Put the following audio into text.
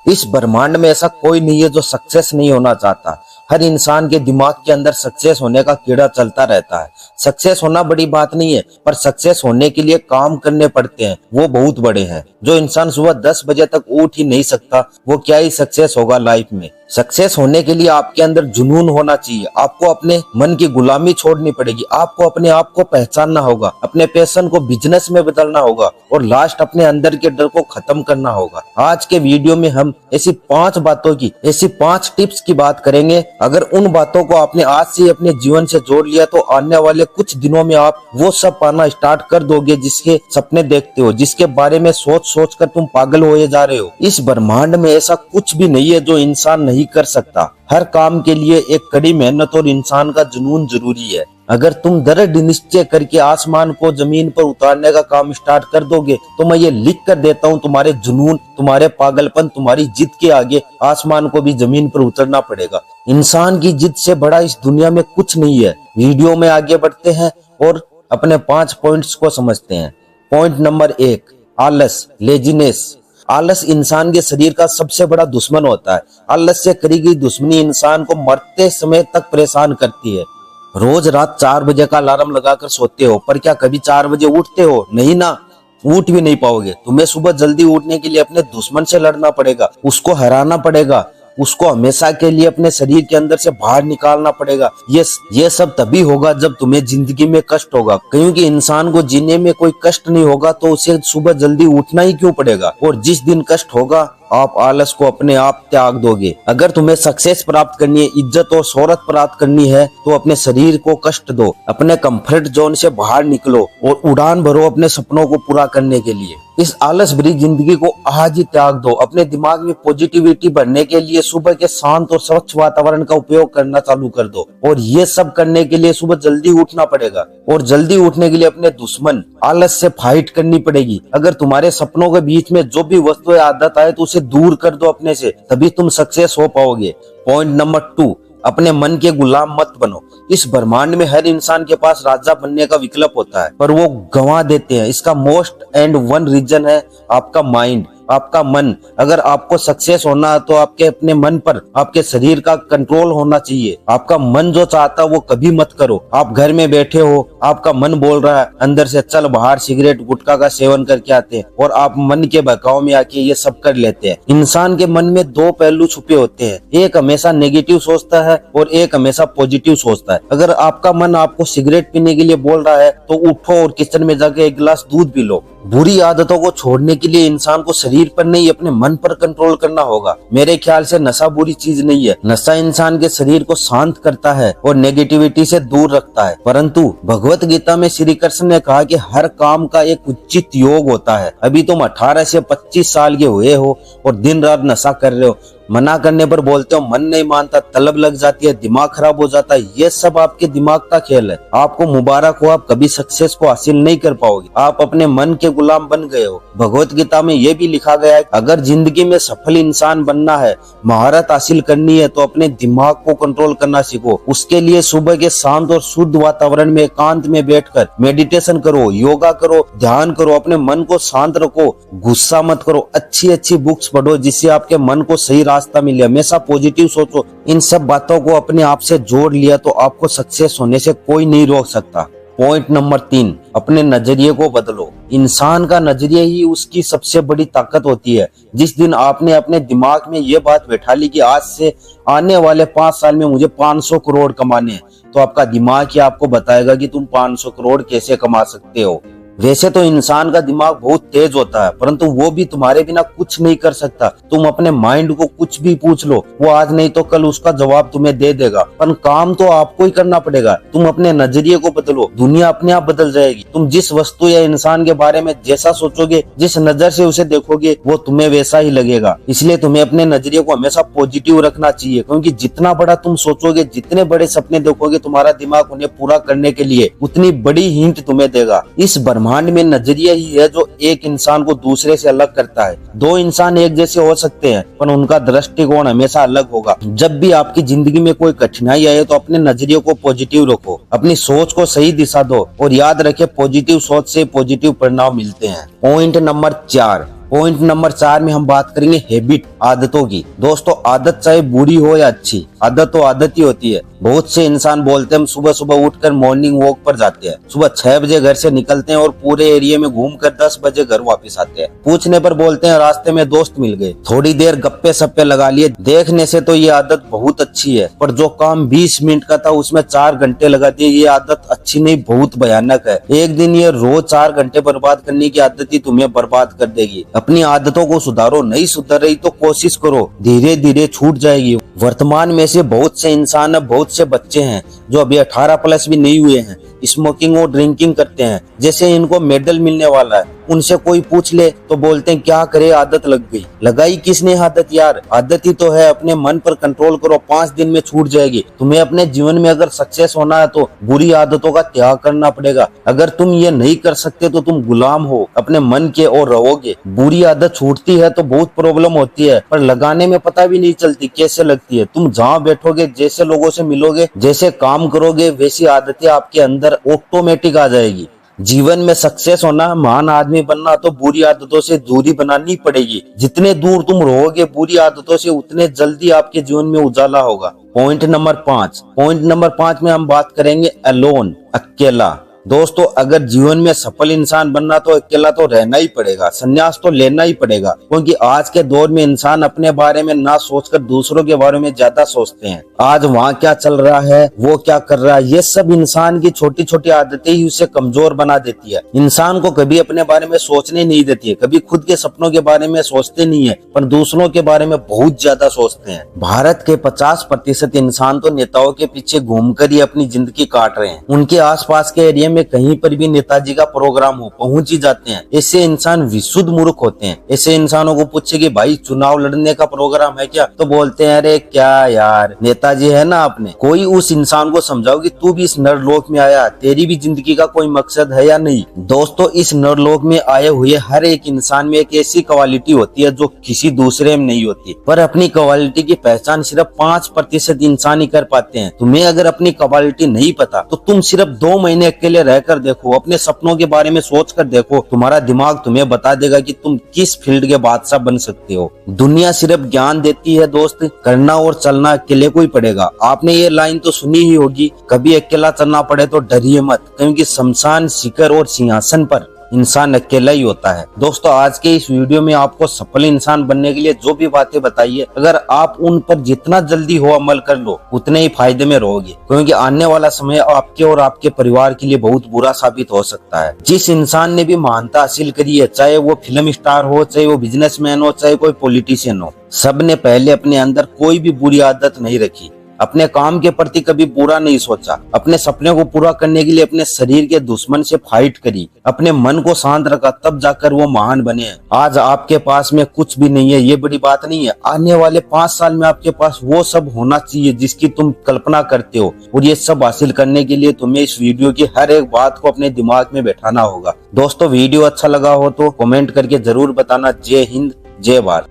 इस ब्रह्मांड में ऐसा कोई नहीं है जो सक्सेस नहीं होना चाहता। हर इंसान के दिमाग के अंदर सक्सेस होने का कीड़ा चलता रहता है। सक्सेस होना बड़ी बात नहीं है, पर सक्सेस होने के लिए काम करने पड़ते हैं, वो बहुत बड़े हैं। जो इंसान सुबह 10 बजे तक उठ ही नहीं सकता, वो क्या ही सक्सेस होगा लाइफ में। सक्सेस होने के लिए आपके अंदर जुनून होना चाहिए। आपको अपने मन की गुलामी छोड़नी पड़ेगी। आपको अपने आप को पहचानना होगा, अपने पैशन को बिजनेस में बदलना होगा और लास्ट अपने अंदर के डर को खत्म करना होगा। आज के वीडियो में हम ऐसी 5 बातों की, ऐसी 5 टिप्स की बात करेंगे। अगर उन बातों को आपने आज से अपने जीवन से जोड़ लिया तो आने वाले कुछ दिनों में आप वो सब पाना स्टार्ट कर दोगे जिसके सपने देखते हो, जिसके बारे में सोच सोच कर तुम पागल होए जा रहे हो। इस ब्रह्मांड में ऐसा कुछ भी नहीं है जो इंसान नहीं कर सकता। हर काम के लिए एक कड़ी मेहनत और इंसान का जुनून जरूरी है। अगर तुम दृढ़ निश्चय करके आसमान को जमीन पर उतारने का काम स्टार्ट कर दोगे तो मैं ये लिख कर देता हूँ, तुम्हारे जुनून, तुम्हारे पागलपन, तुम्हारी जिद के आगे आसमान को भी जमीन पर उतरना पड़ेगा। इंसान की जिद से बड़ा इस दुनिया में कुछ नहीं है। वीडियो में आगे बढ़ते हैं और अपने 5 पॉइंट्स को समझते हैं। पॉइंट नंबर 1, आलस, लेजीनेस। आलस इंसान के शरीर का सबसे बड़ा दुश्मन होता है। आलस से करी गई दुश्मनी इंसान को मरते समय तक परेशान करती है। रोज रात 4 बजे का अलार्म लगाकर सोते हो, पर क्या कभी 4 बजे उठते हो? नहीं ना, उठ भी नहीं पाओगे। तुम्हें सुबह जल्दी उठने के लिए अपने दुश्मन से लड़ना पड़ेगा, उसको हराना पड़ेगा, उसको हमेशा के लिए अपने शरीर के अंदर से बाहर निकालना पड़ेगा। ये सब तभी होगा जब तुम्हें जिंदगी में कष्ट होगा, क्योंकि इंसान को जीने में कोई कष्ट नहीं होगा तो उसे सुबह जल्दी उठना ही क्यों पड़ेगा। और जिस दिन कष्ट होगा आप आलस को अपने आप त्याग दोगे। अगर तुम्हें सक्सेस प्राप्त करनी है, इज्जत और शोहरत प्राप्त करनी है तो अपने शरीर को कष्ट दो, अपने कंफर्ट जोन से बाहर निकलो और उड़ान भरो अपने सपनों को पूरा करने के लिए। इस आलस भरी जिंदगी को आज ही त्याग दो। अपने दिमाग में पॉजिटिविटी भरने के लिए सुबह के शांत और स्वच्छ वातावरण का उपयोग करना चालू कर दो। और ये सब करने के लिए सुबह जल्दी उठना पड़ेगा और जल्दी उठने के लिए अपने दुश्मन आलस से फाइट करनी पड़ेगी। अगर तुम्हारे सपनों के बीच में जो भी वस्तु आदत आए तो उसे दूर कर दो अपने से, तभी तुम सक्सेस हो पाओगे। पॉइंट नंबर 2, अपने मन के गुलाम मत बनो। इस ब्रह्मांड में हर इंसान के पास राजा बनने का विकल्प होता है, पर वो गंवा देते हैं। इसका मोस्ट एंड वन रीजन है आपका माइंड, आपका मन। अगर आपको सक्सेस होना है तो आपके अपने मन पर, आपके शरीर का कंट्रोल होना चाहिए। आपका मन जो चाहता है वो कभी मत करो। आप घर में बैठे हो, आपका मन बोल रहा है अंदर से चल बाहर सिगरेट गुटखा का सेवन करके आते हैं, और आप मन के बहकाव में आके ये सब कर लेते हैं। इंसान के मन में 2 पहलू छुपे होते हैं, एक हमेशा नेगेटिव सोचता है और एक हमेशा पॉजिटिव सोचता है। अगर आपका मन आपको सिगरेट पीने के लिए बोल रहा है तो उठो और किचन में जाके 1 गिलास दूध पी लो। बुरी आदतों को छोड़ने के लिए इंसान को शरीर पर नहीं अपने मन पर कंट्रोल करना होगा। मेरे ख्याल से नशा बुरी चीज नहीं है। नशा इंसान के शरीर को शांत करता है और नेगेटिविटी से दूर रखता है। परंतु भगवत गीता में श्री कृष्ण ने कहा कि हर काम का एक उचित योग होता है। अभी तुम 18 से 25 साल के हुए हो और दिन रात नशा कर रहे हो। मना करने पर बोलते हो मन नहीं मानता, तलब लग जाती है, दिमाग खराब हो जाता है। ये सब आपके दिमाग का खेल है। आपको मुबारक हो, आप कभी सक्सेस को हासिल नहीं कर पाओगे। आप अपने मन के गुलाम बन गए हो। भगवत गीता में ये भी लिखा गया है अगर जिंदगी में सफल इंसान बनना है, महारत हासिल करनी है तो अपने दिमाग को कंट्रोल करना सीखो। उसके लिए सुबह के शांत और शुद्ध वातावरण में एकांत में बैठकर मेडिटेशन करो, योगा करो, ध्यान करो, अपने मन को शांत रखो, गुस्सा मत करो, अच्छी बुक्स पढ़ो जिससे आपके मन को सही रास्ता मिले। हमेशा पॉजिटिव सोचो। इन सब बातों को अपने आप से जोड़ लिया तो आपको सक्सेस होने से कोई नहीं रोक सकता। पॉइंट नंबर 3, अपने नजरिए को बदलो। इंसान का नजरिया ही उसकी सबसे बड़ी ताकत होती है। जिस दिन आपने अपने दिमाग में ये बात बैठा ली कि आज से आने वाले 5 साल में मुझे 500 करोड़ कमाने हैं, तो आपका दिमाग ही आपको बताएगा कि तुम 500 करोड़ कैसे कमा सकते हो। वैसे तो इंसान का दिमाग बहुत तेज होता है, परंतु वो भी तुम्हारे बिना कुछ नहीं कर सकता। तुम अपने माइंड को कुछ भी पूछ लो, वो आज नहीं तो कल उसका जवाब तुम्हें दे देगा, पर काम तो आपको ही करना पड़ेगा। तुम अपने नजरिए को बदलो, दुनिया अपने आप बदल जाएगी। तुम जिस वस्तु या इंसान के बारे में जैसा सोचोगे, जिस नजर से उसे देखोगे, वो तुम्हें वैसा ही लगेगा। इसलिए तुम्हें अपने नजरिए को हमेशा पॉजिटिव रखना चाहिए, क्योंकि जितना बड़ा तुम सोचोगे, जितने बड़े सपने देखोगे, तुम्हारा दिमाग उन्हें पूरा करने के लिए उतनी बड़ी हिंट तुम्हें देगा। इस ब्रह्मांड में नजरिया ही है जो एक इंसान को दूसरे से अलग करता है। 2 इंसान एक जैसे हो सकते हैं, पर उनका दृष्टिकोण हमेशा अलग होगा। जब भी आपकी जिंदगी में कोई कठिनाई आए तो अपने नजरिए को पॉजिटिव रखो, अपनी सोच को सही दिशा दो और याद रखे पॉजिटिव सोच से पॉजिटिव परिणाम मिलते हैं। पॉइंट नंबर 4, पॉइंट नंबर 4 में हम बात करेंगे हैबिट, आदतों की। दोस्तों आदत चाहे बुरी हो या अच्छी, आदत तो आदत ही होती है। बहुत से इंसान बोलते हैं हम सुबह सुबह उठकर मॉर्निंग वॉक पर जाते हैं, सुबह 6 बजे घर से निकलते हैं और पूरे एरिया में घूमकर 10 बजे घर वापस आते हैं। पूछने पर बोलते हैं रास्ते में दोस्त मिल गए, थोड़ी देर गप्पे सप्पे लगा लिए। देखने से तो ये आदत बहुत अच्छी है, पर जो काम 20 मिनट का था उसमें 4 घंटे लगा दिए, ये आदत अच्छी नहीं, बहुत भयानक है। एक दिन ये रोज 4 घंटे बर्बाद करने की आदत ही तुम्हें बर्बाद कर देगी। अपनी आदतों को सुधारो, नहीं सुधर रही तो कोशिश करो, धीरे धीरे छूट जाएगी। वर्तमान में से बहुत से इंसान, बहुत से बच्चे हैं जो अभी 18 प्लस भी नहीं हुए हैं, स्मोकिंग और ड्रिंकिंग करते हैं। जैसे इनको मेडल मिलने वाला है, उनसे कोई पूछ ले तो बोलते हैं क्या करे, आदत लग गई। लगाई किसने आदत यार, आदत ही तो है। अपने मन पर कंट्रोल करो, 5 दिन में छूट जाएगी। तुम्हें अपने जीवन में अगर सक्सेस होना है तो बुरी आदतों का त्याग करना पड़ेगा। अगर तुम ये नहीं कर सकते तो तुम गुलाम हो अपने मन के और रहोगे। बुरी आदत छूटती है तो बहुत प्रॉब्लम होती है, पर लगाने में पता भी नहीं चलती कैसे लगती है। तुम जहाँ बैठोगे, जैसे लोगों से मिलोगे, जैसे काम करोगे, वैसी आदतें आपके अंदर ऑटोमेटिक आ जाएगी। जीवन में सक्सेस होना, महान आदमी बनना तो बुरी आदतों से दूरी बनानी पड़ेगी। जितने दूर तुम रहोगे बुरी आदतों से, उतने जल्दी आपके जीवन में उजाला होगा। पॉइंट नंबर 5 में हम बात करेंगे अलोन, अकेला। दोस्तों अगर जीवन में सफल इंसान बनना तो अकेला तो रहना ही पड़ेगा, संन्यास तो लेना ही पड़ेगा। क्योंकि आज के दौर में इंसान अपने बारे में ना सोचकर दूसरों के बारे में ज्यादा सोचते हैं। आज वहाँ क्या चल रहा है, वो क्या कर रहा है, ये सब इंसान की छोटी छोटी आदतें ही उसे कमजोर बना देती है। इंसान को कभी अपने बारे में सोचने नहीं देती है, कभी खुद के सपनों के बारे में सोचते नहीं है, पर दूसरों के बारे में बहुत ज्यादा सोचते हैं। भारत के 50% इंसान तो नेताओं के पीछे घूमकर ही अपनी जिंदगी काट रहे हैं। उनके आसपास के एरिया में कहीं पर भी नेताजी का प्रोग्राम हो, पहुंच ही जाते हैं। ऐसे इंसान विशुद्ध मूर्ख होते हैं। ऐसे इंसानों को पूछे कि भाई चुनाव लड़ने का प्रोग्राम है क्या, तो बोलते हैं अरे क्या यार, नेताजी है ना अपने। कोई उस इंसान को समझाओ कि तू भी इस नरलोक में आया, तेरी भी जिंदगी का कोई मकसद है या नहीं। दोस्तों इस नरलोक में आए हुए हर एक इंसान में एक ऐसी क्वालिटी होती है जो किसी दूसरे में नहीं होती, पर अपनी क्वालिटी की पहचान सिर्फ 5% इंसान ही कर पाते हैं। तुम्हें अगर अपनी क्वालिटी नहीं पता तो तुम सिर्फ 2 महीने अकेले रहकर देखो, अपने सपनों के बारे में सोच कर देखो, तुम्हारा दिमाग तुम्हें बता देगा कि तुम किस फील्ड के बादशाह बन सकते हो। दुनिया सिर्फ ज्ञान देती है दोस्त, करना और चलना अकेले को ही पड़ेगा। आपने ये लाइन तो सुनी ही होगी, कभी अकेला चलना पड़े तो डरिए मत, क्योंकि शमशान, शिखर और सिंहासन पर इंसान अकेला ही होता है। दोस्तों आज के इस वीडियो में आपको सफल इंसान बनने के लिए जो भी बातें बताई है, अगर आप उन पर जितना जल्दी हो अमल कर लो, उतने ही फायदे में रहोगे। क्योंकि आने वाला समय आपके और आपके परिवार के लिए बहुत बुरा साबित हो सकता है। जिस इंसान ने भी महानता हासिल करी है, चाहे वो फिल्म स्टार हो, चाहे वो बिजनेसमैन हो, चाहे कोई पॉलिटिशियन हो, सब ने पहले अपने अंदर कोई भी बुरी आदत नहीं रखी। अपने काम के प्रति कभी बुरा नहीं सोचा, अपने सपने को पूरा करने के लिए अपने शरीर के दुश्मन से फाइट करी, अपने मन को शांत रखा, तब जाकर वो महान बने। आज आपके पास में कुछ भी नहीं है, ये बड़ी बात नहीं है। आने वाले 5 साल में आपके पास वो सब होना चाहिए जिसकी तुम कल्पना करते हो, और ये सब हासिल करने के लिए तुम्हें इस वीडियो की हर एक बात को अपने दिमाग में बैठाना होगा। दोस्तों वीडियो अच्छा लगा हो तो कमेंट करके जरूर बताना। जय हिंद, जय भारत।